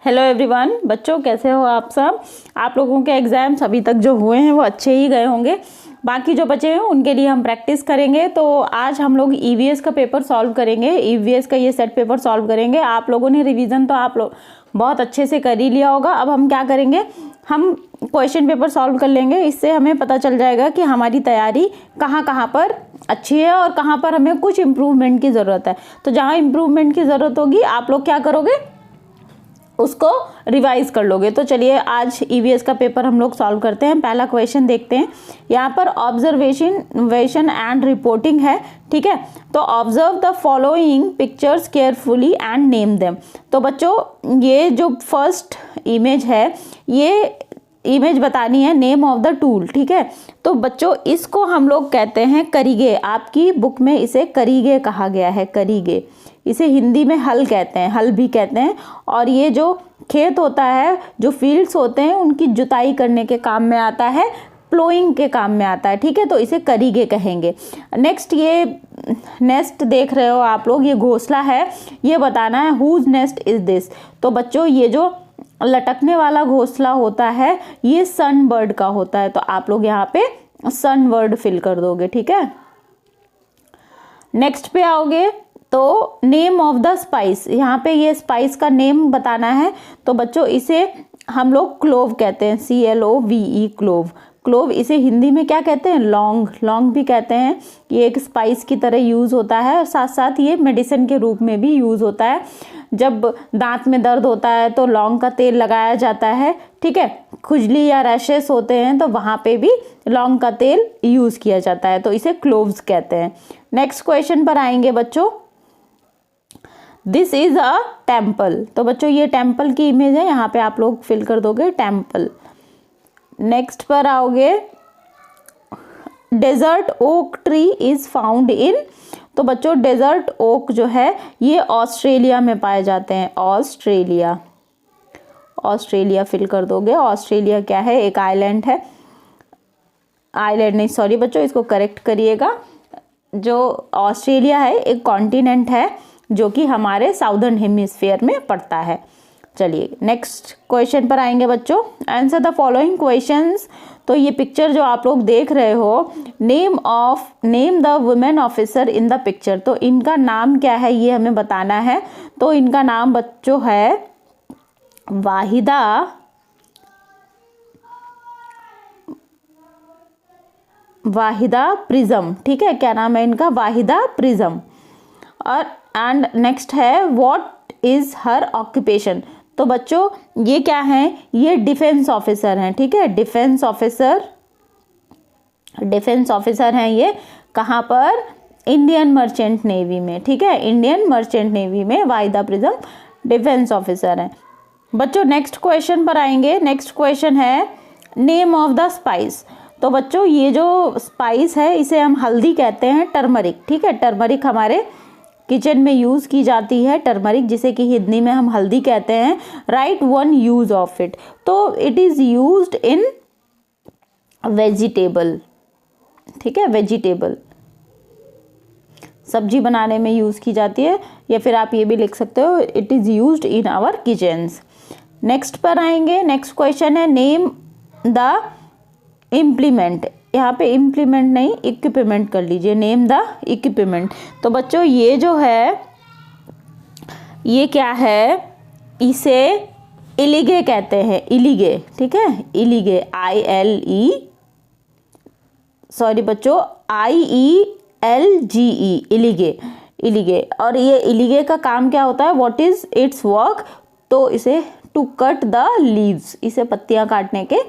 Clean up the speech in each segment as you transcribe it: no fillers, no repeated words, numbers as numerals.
Hello everyone, बच्चों कैसे हो आप सब। आप लोगों के एग्ज़ाम्स अभी तक जो हुए हैं वो अच्छे ही गए होंगे। बाकी जो बचे हैं उनके लिए हम प्रैक्टिस करेंगे। तो आज हम लोग ईवीएस का पेपर सॉल्व करेंगे। ईवीएस का ये सेट पेपर सॉल्व करेंगे। आप लोगों ने रिवीजन तो आप लोग बहुत अच्छे से कर ही लिया होगा। अब हम क्या करेंगे, हम क्वेश्चन पेपर सॉल्व कर लेंगे। इससे हमें पता चल जाएगा कि हमारी तैयारी कहाँ कहाँ पर अच्छी है और कहाँ पर हमें कुछ इम्प्रूवमेंट की ज़रूरत है। तो जहाँ इम्प्रूवमेंट की ज़रूरत होगी आप लोग क्या करोगे, उसको रिवाइज कर लोगे। तो चलिए आज ईवीएस का पेपर हम लोग सॉल्व करते हैं। पहला क्वेश्चन देखते हैं। यहाँ पर ऑब्जर्वेशन एंड रिपोर्टिंग है, ठीक है। तो observe the following pictures carefully and name them. तो बच्चों ये जो फर्स्ट इमेज है, ये इमेज बतानी है नेम ऑफ द टूल, ठीक है। तो बच्चों इसको हम लोग कहते हैं करीगे। आपकी बुक में इसे करीगे कहा गया है, करीगे। इसे हिंदी में हल कहते हैं, हल भी कहते हैं। और ये जो खेत होता है, जो फील्ड्स होते हैं, उनकी जुताई करने के काम में आता है, प्लोइंग के काम में आता है, ठीक है। तो इसे करीगे कहेंगे। नेक्स्ट ये नेस्ट देख रहे हो आप लोग, ये घोंसला है। ये बताना है हुज नेस्ट इज दिस। तो बच्चों ये जो लटकने वाला घोंसला होता है ये सन बर्ड का होता है। तो आप लोग यहाँ पे सन वर्ड फिल कर दोगे, ठीक है। नेक्स्ट पे आओगे तो नेम ऑफ द स्पाइस, यहाँ पे ये स्पाइस का नेम बताना है। तो बच्चों इसे हम लोग क्लोव कहते हैं, CLOVE, क्लोव। क्लोव इसे हिंदी में क्या कहते हैं, लौंग, लौंग भी कहते हैं। ये एक स्पाइस की तरह यूज़ होता है और साथ साथ ये मेडिसिन के रूप में भी यूज़ होता है। जब दांत में दर्द होता है तो लौंग का तेल लगाया जाता है, ठीक है। खुजली या रैशेस होते हैं तो वहाँ पे भी लौंग का तेल यूज़ किया जाता है। तो इसे क्लोव्स कहते हैं। नेक्स्ट क्वेश्चन पर आएंगे बच्चों। This is a temple. तो बच्चों ये टेम्पल की इमेज है, यहाँ पे आप लोग फिल कर दोगे टेम्पल। नेक्स्ट पर आओगे, desert oak tree is found in. तो बच्चों डेजर्ट ओक जो है ये ऑस्ट्रेलिया में पाए जाते हैं, ऑस्ट्रेलिया। ऑस्ट्रेलिया फिल कर दोगे। ऑस्ट्रेलिया क्या है, एक आइलैंड है। आइलैंड नहीं, सॉरी बच्चों, इसको करेक्ट करिएगा। जो ऑस्ट्रेलिया है एक कॉन्टिनेंट है जो कि हमारे साउदर्न हेमिस्फीयर में पड़ता है। चलिए नेक्स्ट क्वेश्चन पर आएंगे बच्चों। Answer the following questions. तो ये पिक्चर जो आप लोग देख रहे हो, name the women officer in the picture. तो इनका नाम क्या है ये हमें बताना है। तो इनका नाम बच्चों है वाहिदा प्रिज्म, ठीक है। क्या नाम है इनका, वाहिदा प्रिज्म। और एंड नेक्स्ट है व्हाट इज हर ऑक्यूपेशन। तो बच्चों ये क्या है, ये डिफेंस ऑफिसर हैं, ठीक है। डिफेंस ऑफिसर हैं ये। कहाँ पर, इंडियन मर्चेंट नेवी में, ठीक है। इंडियन मर्चेंट नेवी में वाहिदा प्रिज्म डिफेंस ऑफिसर हैं बच्चों। नेक्स्ट क्वेश्चन पर आएंगे। नेक्स्ट क्वेश्चन है नेम ऑफ द स्पाइस। तो बच्चों ये जो स्पाइस है इसे हम हल्दी कहते हैं, टर्मरिक, ठीक है। टर्मरिक हमारे किचन में यूज़ की जाती है, टर्मरिक, जिसे कि हिंदी में हम हल्दी कहते हैं। Write one use of it. तो it is used in vegetable, ठीक है। वेजिटेबल सब्जी बनाने में यूज़ की जाती है, या फिर आप ये भी लिख सकते हो it is used in our kitchens. Next पर आएंगे। नेक्स्ट क्वेश्चन है नेम द इम्प्लीमेंट। यहाँ पे इम्प्लीमेंट नहीं, इक्विपमेंट कर लीजिए, नेम द इक्विपमेंट। तो बच्चों ये जो है ये क्या है, इसे इलिगे कहते हैं, इलिगे, ठीक है। इलिगे, सॉरी बच्चों, IELGE, इलिगे, इलिगे। और ये इलिगे का काम क्या होता है, व्हाट इज इट्स वर्क। तो इसे टू कट द लीव्स, इसे पत्तियां काटने के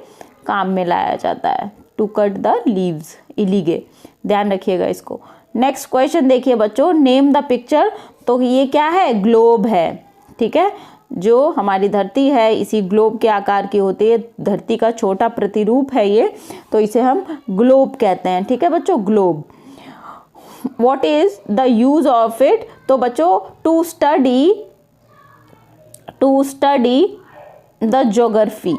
काम में लाया जाता है, टू कट द लीव्स, इलिगे। ध्यान रखिएगा इसको। नेक्स्ट क्वेश्चन देखिए बच्चों, नेम द पिक्चर। तो ये क्या है, ग्लोब है, ठीक है। जो हमारी धरती है इसी ग्लोब के आकार की होती है, धरती का छोटा प्रतिरूप है ये, तो इसे हम ग्लोब कहते हैं, ठीक है बच्चों, globe. What is the use of it. तो बच्चों to study the geography,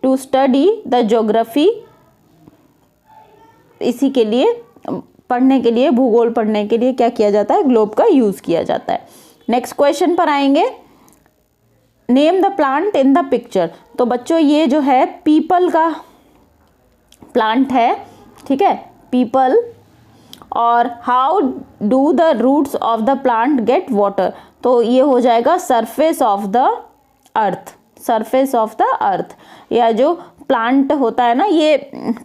to study the geography, इसी के लिए पढ़ने के लिए, भूगोल पढ़ने के लिए क्या किया जाता है, ग्लोब का यूज़ किया जाता है। नेक्स्ट क्वेश्चन पर आएंगे। Name the plant in the picture. तो बच्चों ये जो है पीपल का प्लांट है, ठीक है, पीपल। और how do the roots of the plant get water, तो ये हो जाएगा surface of the earth, surface of the earth. या जो प्लांट होता है ना ये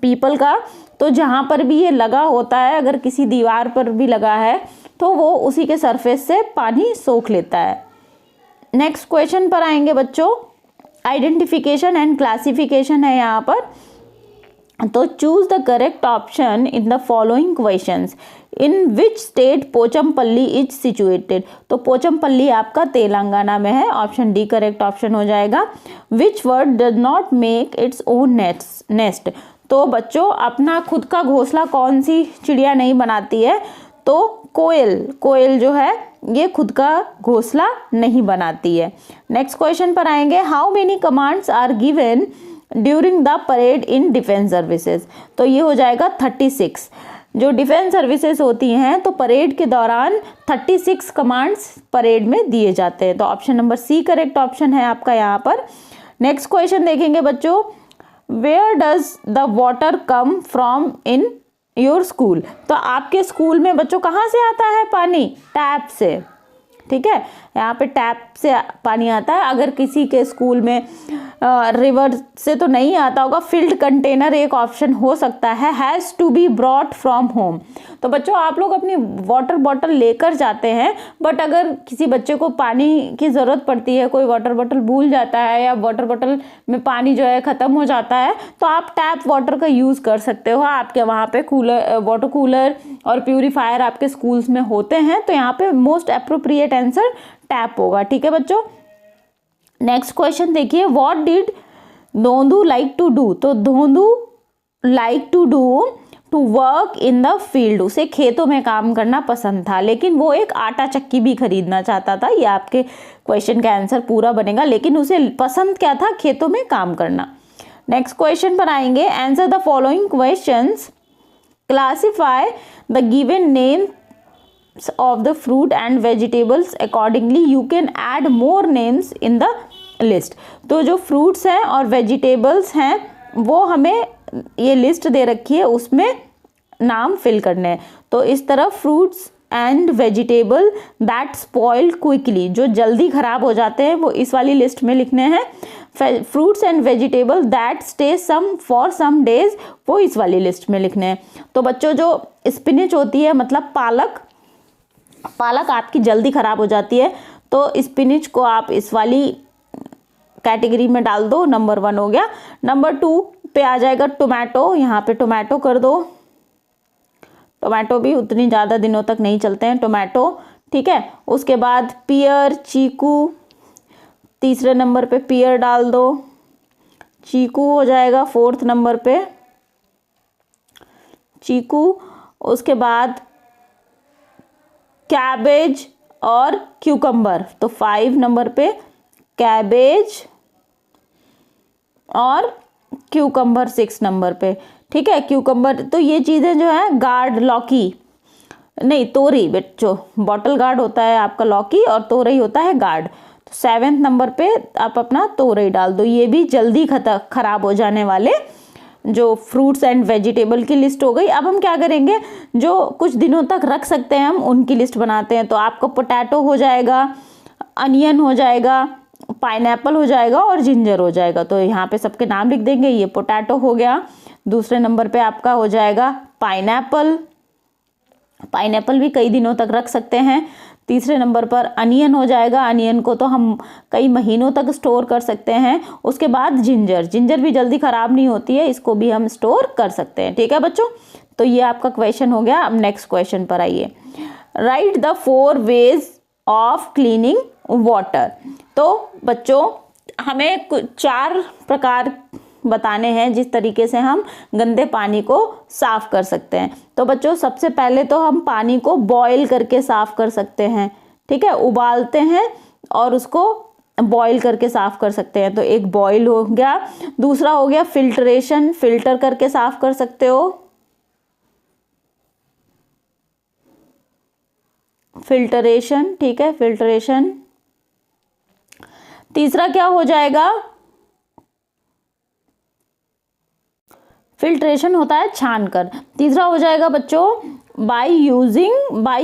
पीपल का, तो जहाँ पर भी ये लगा होता है, अगर किसी दीवार पर भी लगा है तो वो उसी के सरफेस से पानी सोख लेता है। नेक्स्ट क्वेश्चन पर आएंगे बच्चों, आइडेंटिफिकेशन एंड क्लासिफिकेशन है यहाँ पर। तो choose the correct option in the following questions. In which state Pochampally is situated, तो पोचमपल्ली आपका तेलंगाना में है, ऑप्शन डी करेक्ट ऑप्शन हो जाएगा। Which word does not make its own nest, तो बच्चों अपना खुद का घोंसला कौन सी चिड़िया नहीं बनाती है, तो कोयल, कोयल जो है ये खुद का घोंसला नहीं बनाती है। नेक्स्ट क्वेश्चन पर आएंगे, how many commands are given during the parade in defence services, तो ये हो जाएगा 36। जो डिफेंस सर्विसेज होती हैं तो परेड के दौरान 36 कमांड्स परेड में दिए जाते हैं, तो option number C correct option है आपका यहाँ पर। नेक्स्ट क्वेश्चन देखेंगे बच्चों, where does the water come from in your school, तो आपके स्कूल में बच्चों कहाँ से आता है पानी, टैप से, ठीक है, यहाँ पे टैप से पानी आता है। अगर किसी के स्कूल में रिवर से तो नहीं आता होगा, फिल्ड कंटेनर एक ऑप्शन हो सकता है, has to be brought from home, तो बच्चों आप लोग अपनी वाटर बॉटल लेकर जाते हैं, बट अगर किसी बच्चे को पानी की ज़रूरत पड़ती है, कोई वाटर बॉटल भूल जाता है या वाटर बॉटल में पानी जो है ख़त्म हो जाता है, तो आप टैप वाटर का यूज़ कर सकते हो। आपके वहाँ पे कूलर, वाटर कूलर और प्यूरीफायर आपके स्कूल्स में होते हैं, तो यहाँ पे मोस्ट अप्रोप्रिएट आंसर टैप होगा, ठीक है बच्चों। नेक्स्ट क्वेश्चन देखिए, what did Dhondu like to do, तो Dhondu like to do to work in the field, उसे खेतों में काम करना पसंद था, लेकिन वो एक आटा चक्की भी खरीदना चाहता था। ये आपके क्वेश्चन का आंसर पूरा बनेगा, लेकिन उसे पसंद क्या था, खेतों में काम करना। नेक्स्ट क्वेश्चन पर आएंगे, answer the following questions, classify the given name of the fruit and vegetables accordingly, you can add more names in the list। तो जो fruits हैं और vegetables हैं वो हमें ये list दे रखी है, उसमें नाम फिल करने हैं। तो इस तरह fruits and vegetable that spoil quickly, जो जल्दी खराब हो जाते हैं वो इस वाली लिस्ट में लिखने हैं। fruits and vegetable that stay some for some days, वो इस वाली लिस्ट में लिखने हैं। तो बच्चों जो स्पिनिच होती है, मतलब पालक, पालक आपकी जल्दी ख़राब हो जाती है, तो स्पिनिच को आप इस वाली कैटेगरी में डाल दो, नंबर 1 हो गया। नंबर 2 पे आ जाएगा टोमेटो, यहाँ पे टोमेटो कर दो, टोमेटो भी उतनी ज़्यादा दिनों तक नहीं चलते हैं टोमेटो, ठीक है। उसके बाद पियर, चीकू, तीसरे नंबर पे पियर डाल दो, चीकू हो जाएगा 4th नंबर पे, चीकू। उसके बाद कैबेज और क्यूकम्बर, तो 5 नंबर पे कैबेज और क्यूकम्बर 6 नंबर पे, ठीक है। क्यूकम्बर, तो ये चीज़ें जो है, गार्ड, लौकी नहीं, तोरी, बच्चों बॉटल गार्ड होता है आपका लौकी और तोरई होता है गार्ड, तो 7th नंबर पे आप अपना तोरई डाल दो। ये भी जल्दी खराब हो जाने वाले जो फ्रूट्स एंड वेजिटेबल की लिस्ट हो गई। अब हम क्या करेंगे, जो कुछ दिनों तक रख सकते हैं हम उनकी लिस्ट बनाते हैं। तो आपका पोटैटो हो जाएगा, अनियन हो जाएगा, पाइनएप्पल हो जाएगा और जिंजर हो जाएगा। तो यहाँ पे सबके नाम लिख देंगे। ये पोटैटो हो गया, दूसरे नंबर पे आपका हो जाएगा पाइनएप्पल, पाइनएप्पल भी कई दिनों तक रख सकते हैं। तीसरे नंबर पर अनियन हो जाएगा, अनियन को तो हम कई महीनों तक स्टोर कर सकते हैं। उसके बाद जिंजर, जिंजर भी जल्दी ख़राब नहीं होती है, इसको भी हम स्टोर कर सकते हैं, ठीक है बच्चों। तो ये आपका क्वेश्चन हो गया। अब नेक्स्ट क्वेश्चन पर आइए, write the 4 ways of cleaning water. तो बच्चों हमें 4 प्रकार बताने हैं जिस तरीके से हम गंदे पानी को साफ़ कर सकते हैं। तो बच्चों सबसे पहले तो हम पानी को बॉईल करके साफ़ कर सकते हैं, ठीक है, उबालते हैं और उसको बॉईल करके साफ़ कर सकते हैं। तो एक बॉईल हो गया। दूसरा हो गया फिल्ट्रेशन, फिल्टर करके साफ़ कर सकते हो, फिल्टरेशन, ठीक है, फिल्टरेशन। तीसरा क्या हो जाएगा, फिल्ट्रेशन होता है छानकर। तीसरा हो जाएगा बच्चों बाय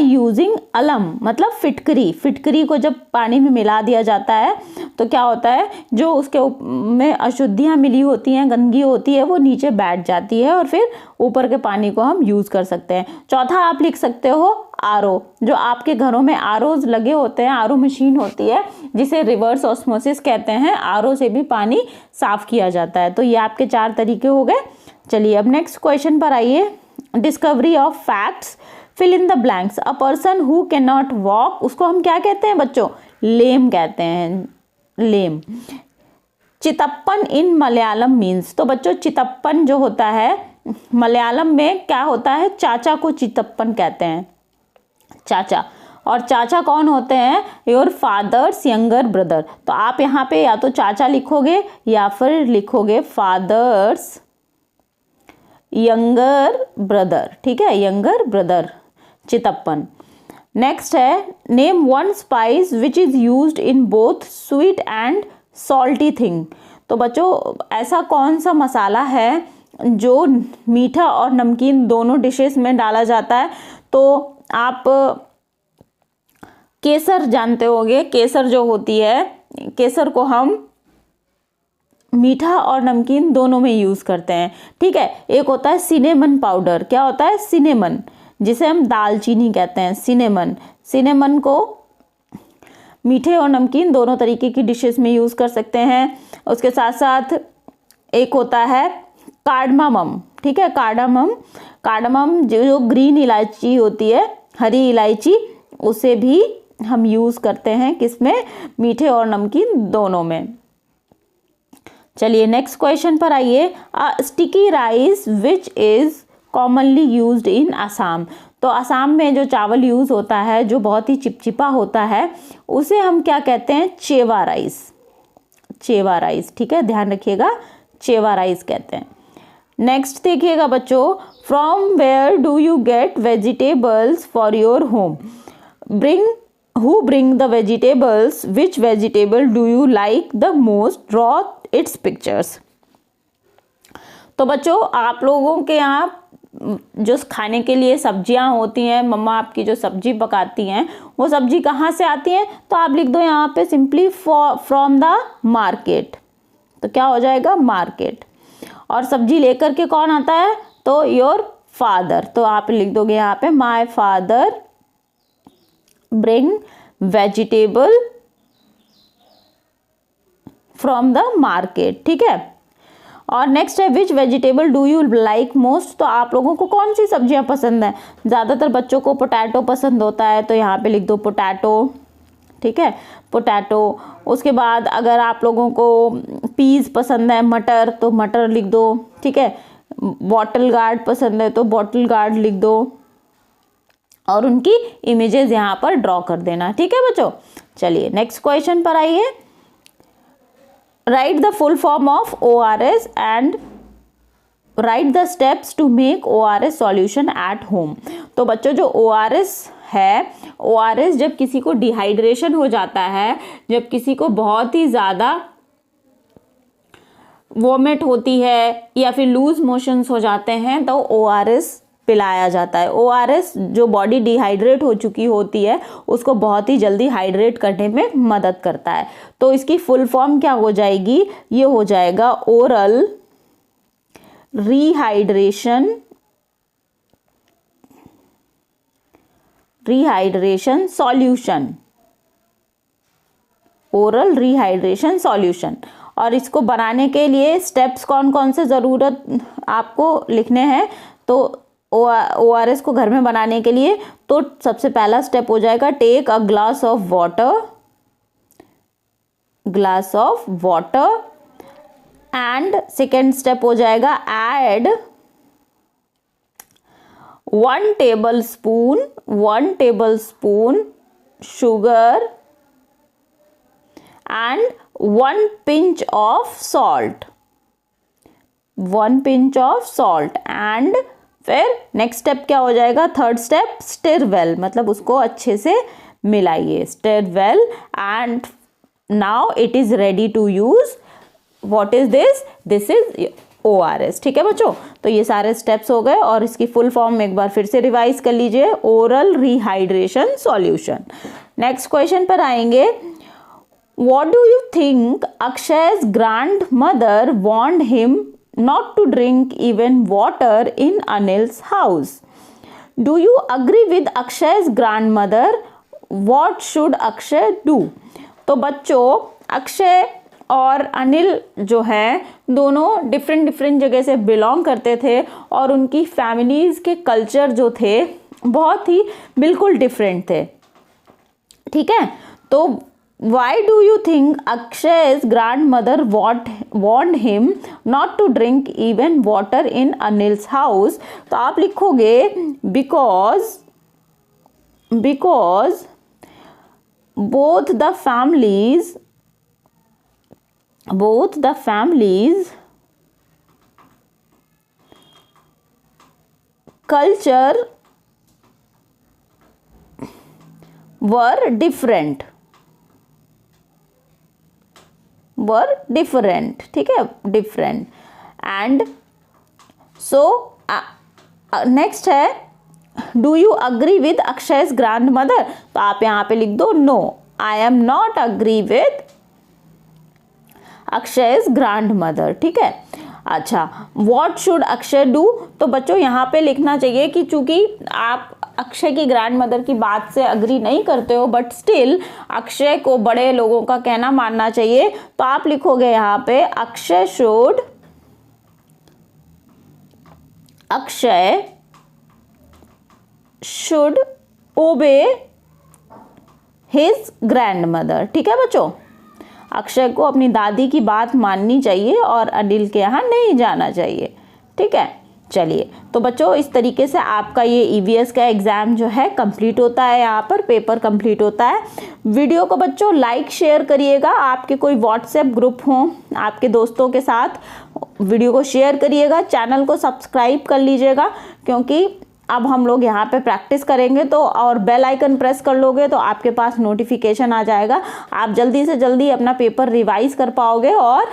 यूजिंग अलम, मतलब फिटकरी को जब पानी में मिला दिया जाता है तो क्या होता है, जो उसके में अशुद्धियाँ मिली होती हैं, गंदगी होती है, वो नीचे बैठ जाती है और फिर ऊपर के पानी को हम यूज़ कर सकते हैं। चौथा आप लिख सकते हो आरओ, जो आपके घरों में आरओज लगे होते हैं, आरओ मशीन होती है जिसे रिवर्स ऑस्मोसिस कहते हैं, आरओ से भी पानी साफ किया जाता है। तो ये आपके 4 तरीके हो गए। चलिए अब नेक्स्ट क्वेश्चन पर आइए। Discovery of facts, fill in the blanks. A person who can not walk, उसको हम क्या कहते हैं बच्चों, लेम कहते हैं, लेम। चितप्पन इन मलयालम मीन्स, तो बच्चों चितप्पन जो होता है मलयालम में क्या होता है, चाचा को चितप्पन कहते हैं, चाचा। और चाचा कौन होते हैं, योर फादर्स यंगर ब्रदर। तो आप यहाँ पे या तो चाचा लिखोगे या फिर लिखोगे फादर्स यंगर ब्रदर, ठीक है, यंगर ब्रदर, चितप्पन। नेक्स्ट है name one spice which is used in both sweet and salty thing. तो बच्चों ऐसा कौन सा मसाला है जो मीठा और नमकीन दोनों डिशेस में डाला जाता है। तो आप केसर जानते होंगे, केसर जो होती है, केसर को हम मीठा और नमकीन दोनों में यूज़ करते हैं, ठीक है। एक होता है सिनेमन पाउडर, क्या होता है, सिनेमन, जिसे हम दालचीनी कहते हैं, सिनेमन। सिनेमन को मीठे और नमकीन दोनों तरीके की डिशेस में यूज़ कर सकते हैं। उसके साथ साथ एक होता है कार्डमम, ठीक है, कार्डमम जो ग्रीन इलायची होती है, हरी इलायची, उसे भी हम यूज़ करते हैं किसमें, मीठे और नमकीन दोनों में। चलिए नेक्स्ट क्वेश्चन पर आइए। Sticky rice which is commonly used in Assam. तो असम में जो चावल यूज़ होता है जो बहुत ही चिपचिपा होता है, उसे हम क्या कहते हैं, चेवा राइस, चेवा राइस, ठीक है, ध्यान रखिएगा, चेवा राइस कहते हैं। नेक्स्ट देखिएगा बच्चों, from where do you get vegetables for your home, bring the vegetables, which vegetable do you like the most, draw its pictures। तो बच्चों आप लोगों के यहाँ जो खाने के लिए सब्जियां होती हैं, मम्मा आपकी जो सब्जी पकाती हैं, वो सब्जी कहाँ से आती हैं, तो आप लिख दो यहाँ पे सिंपली फ्रॉम द मार्केट। तो क्या हो जाएगा, मार्केट। और सब्जी लेकर के कौन आता है, तो योर फादर। तो आप लिख दोगे यहाँ पे my father bring vegetable from the market, ठीक है। और नेक्स्ट है which vegetable do you like most. तो आप लोगों को कौन सी सब्जियां पसंद है, ज़्यादातर बच्चों को पोटैटो पसंद होता है, तो यहाँ पे लिख दो पोटैटो, ठीक है, पोटैटो। उसके बाद अगर आप लोगों को पीस पसंद है, मटर, तो मटर लिख दो, ठीक है। बॉटल गार्ड पसंद है तो बॉटल गार्ड लिख दो, और उनकी इमेजेस यहाँ पर ड्रॉ कर देना, ठीक है बच्चों। चलिए नेक्स्ट क्वेश्चन पर आइए। Write the full form of ORS and write the steps to make ORS solution at home. तो बच्चों जो ORS है, ORS जब किसी को डिहाइड्रेशन हो जाता है, जब किसी को बहुत ही ज़्यादा वॉमिट होती है या फिर लूज मोशंस हो जाते हैं, तो ORS पिलाया जाता है। ORS जो बॉडी डिहाइड्रेट हो चुकी होती है उसको बहुत ही जल्दी हाइड्रेट करने में मदद करता है। तो इसकी फुल फॉर्म क्या हो जाएगी, ये हो जाएगा oral rehydration solution, oral rehydration solution. और इसको बनाने के लिए स्टेप्स कौन कौन से ज़रूरत आपको लिखने हैं, तो ORS को घर में बनाने के लिए तो सबसे पहला स्टेप हो जाएगा take a glass of water, and second step हो जाएगा add 1 tablespoon sugar and 1 pinch of salt, 1 pinch of salt। And फिर नेक्स्ट स्टेप क्या हो जाएगा, थर्ड स्टेप स्टिर वेल, मतलब उसको अच्छे से मिलाइए, stir well. And now it is ready to use. What is this? This is ORS। ठीक है बच्चों, तो ये सारे स्टेप्स हो गए और इसकी फुल फॉर्म एक बार फिर से रिवाइज कर लीजिए, oral rehydration solution. Next question पर आएंगे। What do you think Akshay's grandmother warned him not to drink even water in Anil's house? Do you agree with Akshay's grandmother? What should Akshay do? तो बच्चों अक्षय और अनिल जो है दोनों different जगह से बिलोंग करते थे और उनकी फैमिलीज़ के कल्चर जो थे बहुत ही बिल्कुल डिफरेंट थे। ठीक है, तो why do you think Akshay's grandmother warned him not to drink even water in Anil's house? तो आप लिखोगे because both the families culture were different। ठीक है, डिफरेंट। एंड सो नेक्स्ट है do you agree with Akshay's grandmother? तो आप यहाँ पे लिख दो no, I am not agree with Akshay's grandmother. ठीक है, अच्छा व्हाट शुड अक्षय डू? तो बच्चों यहाँ पे लिखना चाहिए कि चूंकि आप अक्षय की ग्रैंडमदर की बात से अग्री नहीं करते हो बट स्टिल अक्षय को बड़े लोगों का कहना मानना चाहिए, तो आप लिखोगे यहाँ पे अक्षय शुड ओबे हिज ग्रैंडमदर। ठीक है बच्चों, अक्षय को अपनी दादी की बात माननी चाहिए और अनिल के यहाँ नहीं जाना चाहिए। ठीक है, चलिए तो बच्चों इस तरीके से आपका ये EVS का एग्ज़ाम जो है कंप्लीट होता है, यहाँ पर पेपर कंप्लीट होता है। वीडियो को बच्चों लाइक शेयर करिएगा, आपके कोई व्हाट्सएप ग्रुप हो आपके दोस्तों के साथ वीडियो को शेयर करिएगा, चैनल को सब्सक्राइब कर लीजिएगा क्योंकि अब हम लोग यहाँ पे प्रैक्टिस करेंगे तो और बेल आइकन प्रेस कर लोगे तो आपके पास नोटिफिकेशन आ जाएगा, आप जल्दी से जल्दी अपना पेपर रिवाइज कर पाओगे और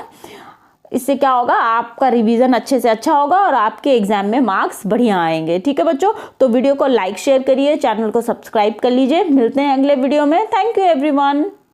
इससे क्या होगा आपका रिवीजन अच्छे से अच्छा होगा और आपके एग्जाम में मार्क्स बढ़िया आएंगे। ठीक है बच्चों, तो वीडियो को लाइक शेयर करिए, चैनल को सब्सक्राइब कर लीजिए। मिलते हैं अगले वीडियो में। Thank you everyone.